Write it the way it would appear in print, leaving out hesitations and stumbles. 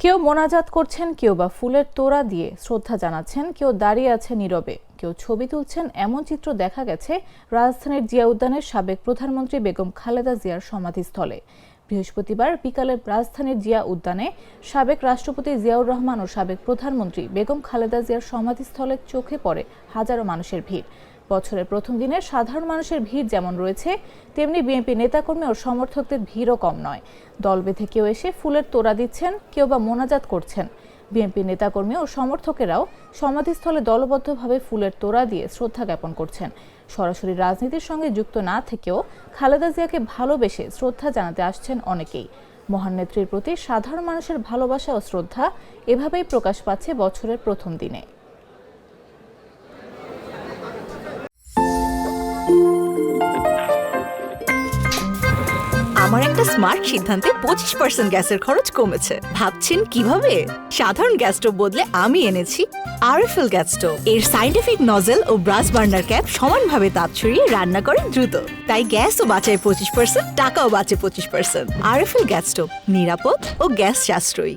কেউ মোনাজাত করছেন, কেউ বা ফুলের তোড়া দিয়ে শ্রদ্ধা জানাচ্ছেন, কেউ দাঁড়িয়ে আছে নীরবে, কেউ ছবি তুলছেন। এমন চিত্র দেখা গেছে রাজধানীর জিয়া উদ্যানের সাবেক প্রধানমন্ত্রী বেগম খালেদা জিয়ার সমাধিস্থলে। বৃহস্পতিবার বিকালে রাজধানীর জিয়া উদ্যানে সাবেক রাষ্ট্রপতি জিয়াউর রহমান ও সাবেক প্রধানমন্ত্রী বেগম খালেদা জিয়ার সমাধিস্থলে চোখে পড়ে হাজারো মানুষের ভিড়। বছরের প্রথম দিনে সাধারণ মানুষের ভিড় যেমন রয়েছে, তেমনি বিএনপি নেতাকর্মী ও সমর্থকদের ভিড়ও কম নয়। দল বেঁধে কেউ এসে ফুলের তোড়া দিচ্ছেন, কেউ বা মোনাজাত করছেন। বিএনপি নেতাকর্মী ও সমর্থকেরাও সমাধিস্থলে দলবদ্ধভাবে ফুলের তোড়া দিয়ে শ্রদ্ধা জ্ঞাপন করছেন। সরাসরি রাজনীতির সঙ্গে যুক্ত না থেকেও খালেদা জিয়াকে ভালোবেসে শ্রদ্ধা জানাতে আসছেন অনেকেই। মহান নেত্রীর প্রতি সাধারণ মানুষের ভালোবাসা ও শ্রদ্ধা এভাবেই প্রকাশ পাচ্ছে বছরের প্রথম দিনে। আমার একটা স্মার্ট সিদ্ধান্তে 25% গ্যাসের খরচ কমেছে। ভাবছেন কিভাবে? সাধারণ গ্যাস স্টোভ বদলে আমি এনেছি আরএফএল গ্যাস স্টোভ। এর সাইন্টিফিক নজল ও ব্রাস বার্নার ক্যাপ সমানভাবে তাপ ছড়িয়ে রান্না করে দ্রুত। তাই গ্যাসও বাঁচায় 25%, টাকাও বাঁচে 25%। আরএফএল গ্যাস স্টোভ নিরাপদ ও গ্যাস সাশ্রয়ী।